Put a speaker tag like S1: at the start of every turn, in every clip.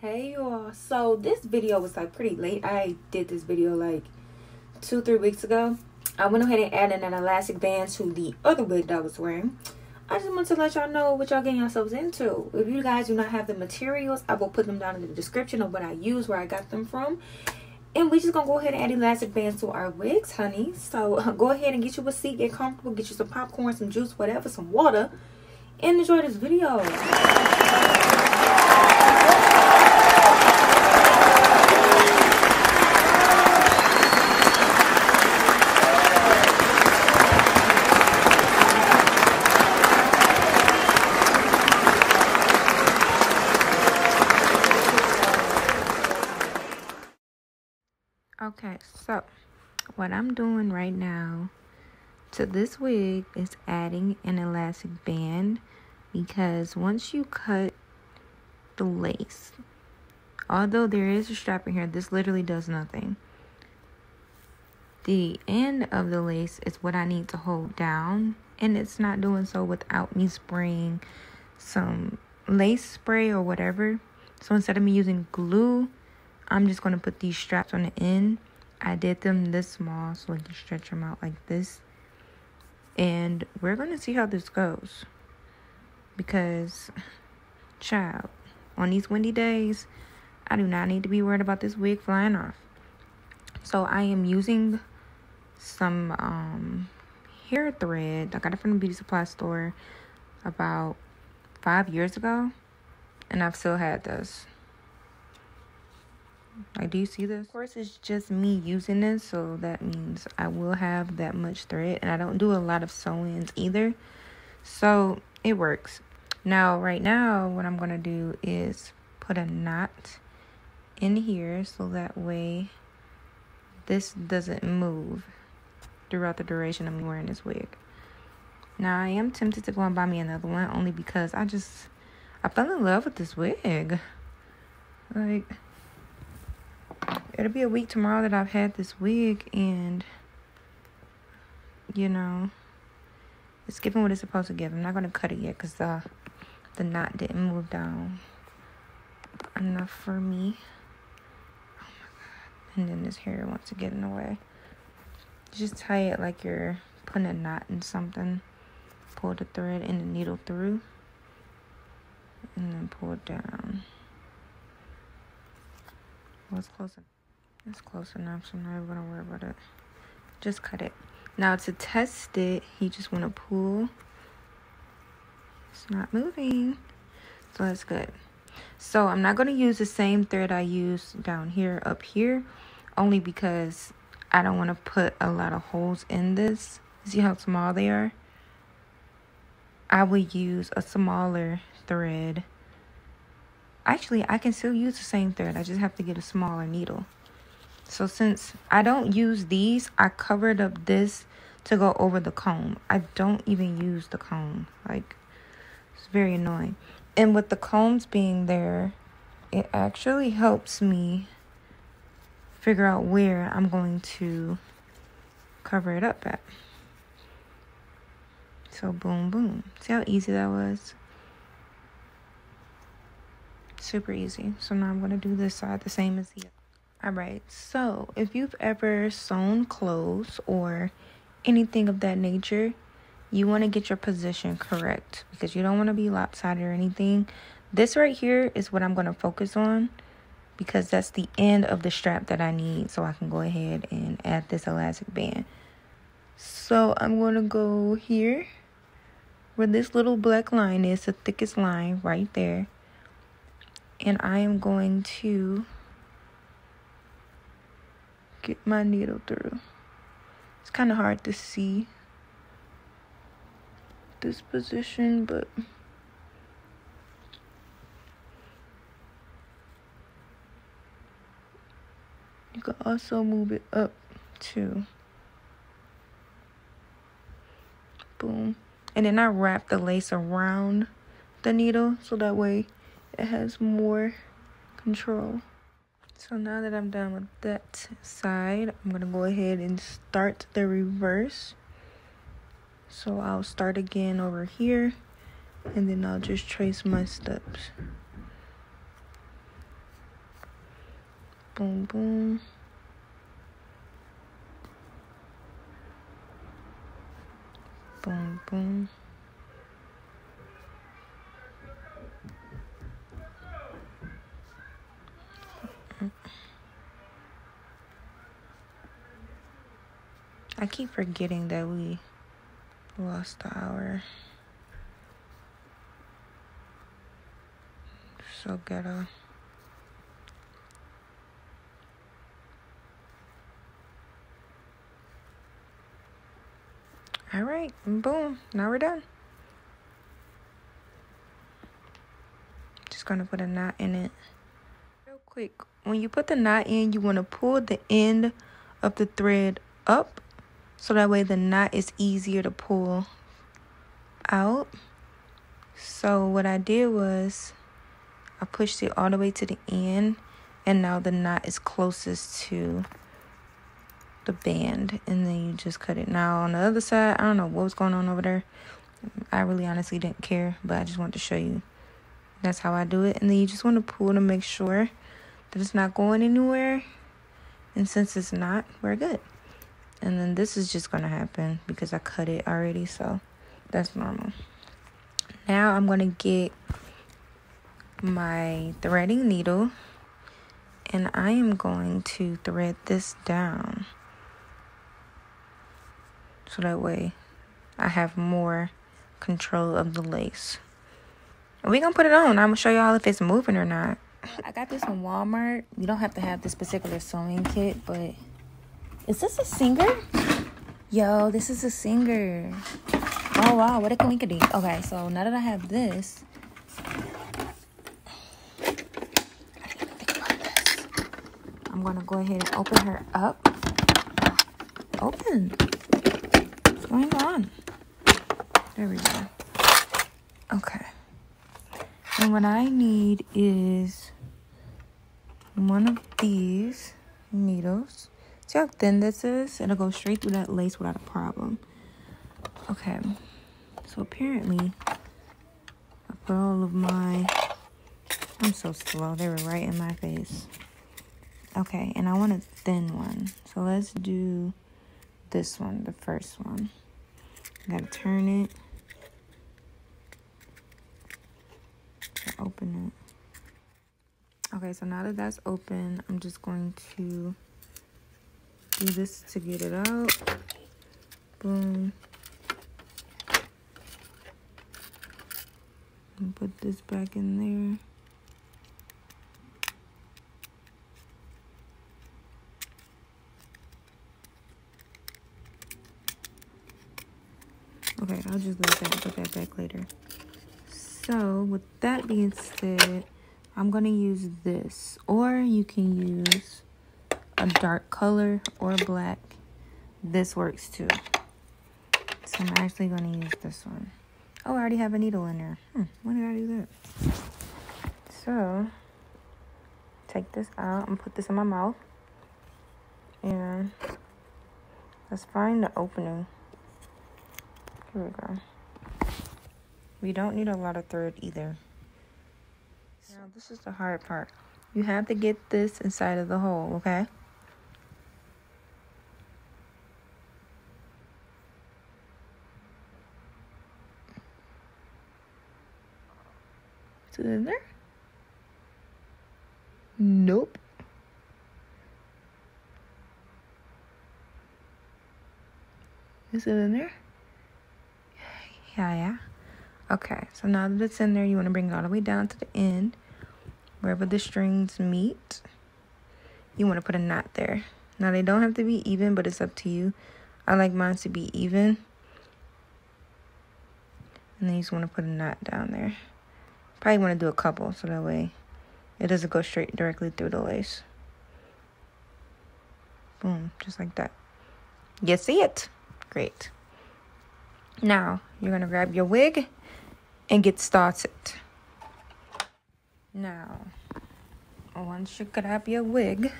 S1: Hey y'all, so this video was like pretty late. I did this video like 2-3 weeks ago. I went ahead and added an elastic band to the other wig that I was wearing. I just want to let y'all know what y'all getting yourselves into. If you guys do not have the materials, I will put them down in the description of what I use, where I got them from. And we just gonna go ahead and add elastic bands to our wigs, honey. So go ahead and get you a seat, get comfortable, get you some popcorn, some juice, whatever, some water, and enjoy this video. Okay, so what I'm doing right now to this wig is adding an elastic band, because once you cut the lace, although there is a strap in here, this literally does nothing. The end of the lace is what I need to hold down, and it's not doing so without me spraying some lace spray or whatever. So instead of me using glue, I'm just going to put these straps on the end. I did them this small so I can stretch them out like this. And we're going to see how this goes. Because, child, on these windy days, I do not need to be worried about this wig flying off. So I am using some hair thread. I got it from the beauty supply store about 5 years ago. And I've still had this. Like, do you see this? Of course, it's just me using this, so that means I will have that much thread, and I don't do a lot of sew-ins either, so it works. Now, right now, what I'm gonna do is put a knot in here, so that way this doesn't move throughout the duration of me wearing this wig. Now, I am tempted to go and buy me another one, only because I fell in love with this wig. Like, it'll be a week tomorrow that I've had this wig, and you know, it's giving what it's supposed to give. I'm not going to cut it yet because the knot didn't move down enough for me. Oh my god. And then this hair wants to get in the way. Just tie it like you're putting a knot in something. Pull the thread and the needle through, and then pull it down. Well, it's close enough. It's close enough, so I'm not even gonna worry about it. Just cut it. Now, to test it, you just want to pull. It's not moving, so that's good. So I'm not gonna use the same thread I used down here up here, only because I don't want to put a lot of holes in this. See how small they are? I would use a smaller thread. Actually, I can still use the same thread. I just have to get a smaller needle. So since I don't use these, I covered up this to go over the comb. I don't even use the comb. Like, it's very annoying. And with the combs being there, it actually helps me figure out where I'm going to cover it up at. So boom, boom. See how easy that was? Super easy. So now I'm going to do this side the same as the other. Alright, so if you've ever sewn clothes or anything of that nature, you want to get your position correct, because you don't want to be lopsided or anything. This right here is what I'm going to focus on, because that's the end of the strap that I need, so I can go ahead and add this elastic band. So I'm going to go here where this little black line is, the thickest line right there. And I am going to get my needle through. It's kind of hard to see this position, but you can also move it up too. Boom. And then I wrap the lace around the needle, so that way it has more control. So now that I'm done with that side, I'm going to go ahead and start the reverse. So I'll start again over here, and then I'll just trace my steps. Boom, boom. Boom, boom. I keep forgetting that we lost the hour. So ghetto. All right, boom. Now we're done. Just gonna put a knot in it. Real quick, when you put the knot in, you want to pull the end of the thread up so that way the knot is easier to pull out. So what I did was I pushed it all the way to the end, and now the knot is closest to the band, and then you just cut it. Now on the other side, I don't know what was going on over there. I really honestly didn't care, but I just wanted to show you. That's how I do it. And then you just want to pull to make sure that it's not going anywhere. And since it's not, we're good. And then this is just going to happen because I cut it already, so that's normal. Now I'm going to get my threading needle, and I am going to thread this down so that way I have more control of the lace. And we're going to put it on. I'm going to show y'all if it's moving or not. I got this from Walmart. You don't have to have this particular sewing kit, but is this a singer? Yo, this is a singer. Oh, wow. What a coinkydink. Okay, so now that I have this, I'm going to go ahead and open her up. Open. What's going on? There we go. Okay. And what I need is one of these needles. See how thin this is? It'll go straight through that lace without a problem. Okay. So apparently, I put all of my... I'm so slow. They were right in my face. Okay, and I want a thin one. So let's do this one, the first one. Gotta turn it. Open it. Okay, so now that that's open, I'm just going to do this to get it out. Boom. And put this back in there. Okay, I'll just leave that and put that back later. So, with that being said, I'm going to use this. Or you can use a dark color or black. This works too. So, I'm actually going to use this one. Oh, I already have a needle in there. When did I do that? So, take this out and put this in my mouth. And let's find the opening. Here we go. We don't need a lot of thread either. Now, this is the hard part. You have to get this inside of the hole, okay? Is it in there? Nope. Is it in there? Yeah. Okay, so now that it's in there, you want to bring it all the way down to the end. Wherever the strings meet, you want to put a knot there. Now, they don't have to be even, but it's up to you. I like mine to be even. And then you just want to put a knot down there. Probably want to do a couple, so that way it doesn't go straight directly through the lace. Boom, just like that. You see it? Great. Now, you're going to grab your wig and get started. Now, once you grab your wig,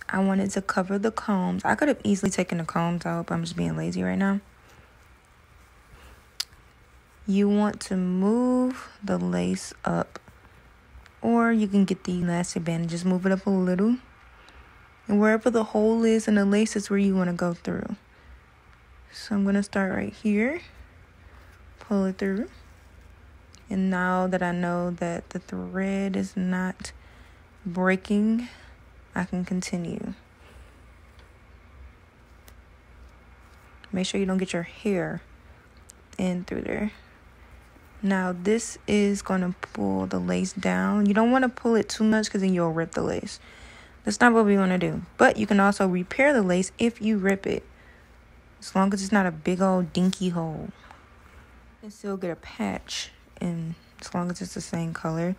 S1: I wanted to cover the combs. I could have easily taken the combs out, but I'm just being lazy right now. You want to move the lace up Or you can get the elastic band and just move it up a little. And wherever the hole is in the lace is where you want to go through. So I'm going to start right here. Pull it through. And now that I know that the thread is not breaking, I can continue. Make sure you don't get your hair in through there. Now this is going to pull the lace down. You don't want to pull it too much because then you'll rip the lace. That's not what we want to do. But you can also repair the lace if you rip it. As long as it's not a big old dinky hole. And still get a patch. And as long as it's the same color,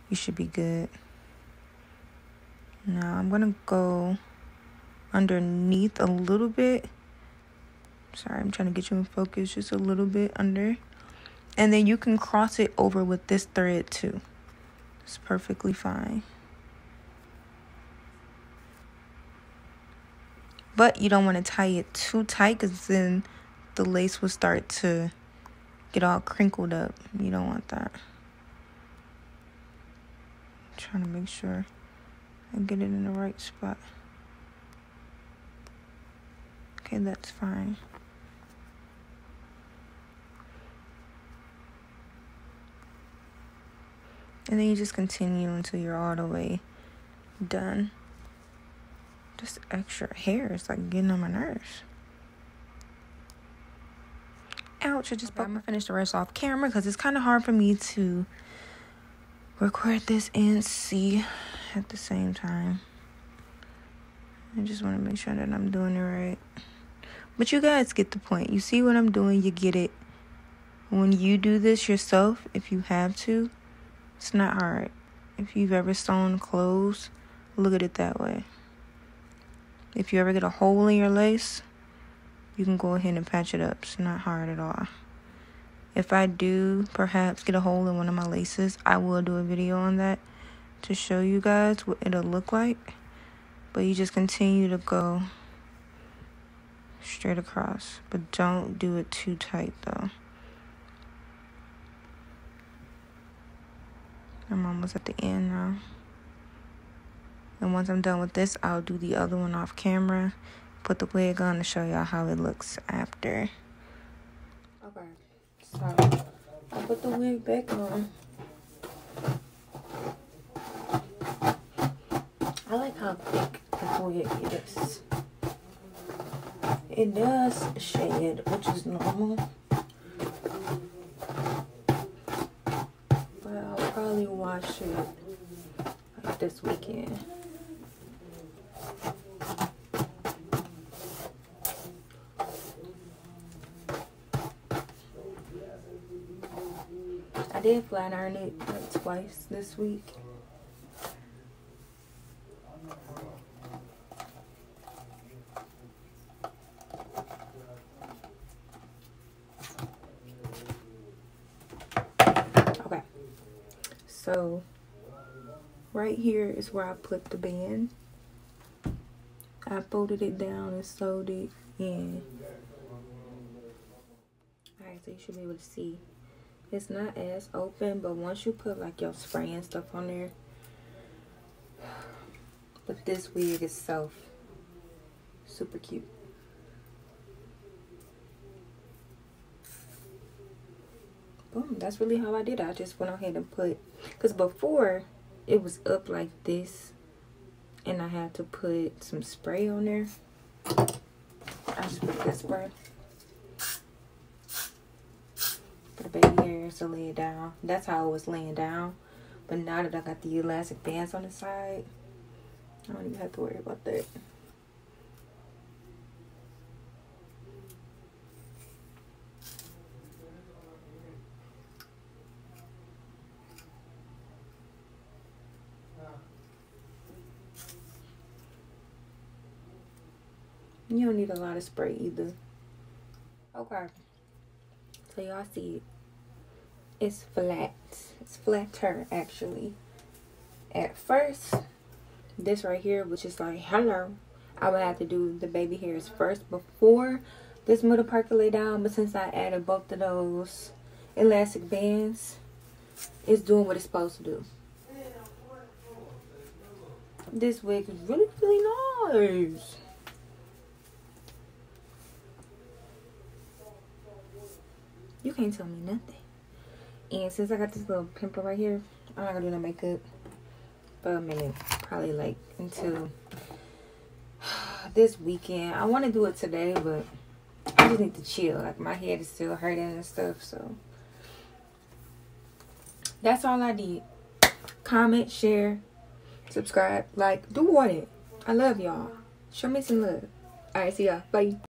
S1: you should be good. Now I'm going to go underneath a little bit. Sorry, I'm trying to get you in focus. Just a little bit under. And then you can cross it over with this thread too. It's perfectly fine. But you don't want to tie it too tight because then the lace will start to get all crinkled up. You don't want that. I'm trying to make sure I get it in the right spot. Okay, that's fine. And then you just continue until you're all the way done. This extra hair is like getting on my nerves. Ouch, I'm gonna finish the rest off camera because it's kind of hard for me to record this and see at the same time. I just want to make sure that I'm doing it right. But you guys get the point. You see what I'm doing, you get it. When you do this yourself, if you have to, it's not hard. If you've ever sewn clothes, look at it that way. If you ever get a hole in your lace, you can go ahead and patch it up. It's not hard at all. If I do perhaps get a hole in one of my laces, I will do a video on that to show you guys what it'll look like. But you just continue to go straight across. But don't do it too tight though. I'm almost at the end now. And once I'm done with this, I'll do the other one off camera. Put the wig on to show y'all how it looks after. Okay, so I put the wig back on. I like how thick the wig is. It does shed, which is normal. But I'll probably wash it like this weekend. I did flat iron it like twice this week. Okay, so right here is where I put the band. I folded it down and sewed it in. Alright, so you should be able to see. It's not as open, but once you put like your spray and stuff on there. But this wig itself, super cute. Boom, that's really how I did it. I just went ahead and put, because before it was up like this and I had to put some spray on there. I just put this spray. For the baby hairs to lay it down. That's how it was laying down. But now that I got the elastic bands on the side, I don't even have to worry about that. You don't need a lot of spray either. Okay. So y'all see it. It's flat. It's flatter actually. At first, this right here, which is like hello, I would have to do the baby hairs first before this middle part could lay down. But since I added both of those elastic bands, it's doing what it's supposed to do. This wig is really, really nice. You can't tell me nothing. And since I got this little pimple right here, I'm not gonna do no makeup for a minute. Probably like until this weekend. I want to do it today, but I just need to chill. Like my head is still hurting and stuff. So that's all I did. Comment, share, subscribe, like, do what? I love y'all. Show me some love. Alright, see y'all. Bye.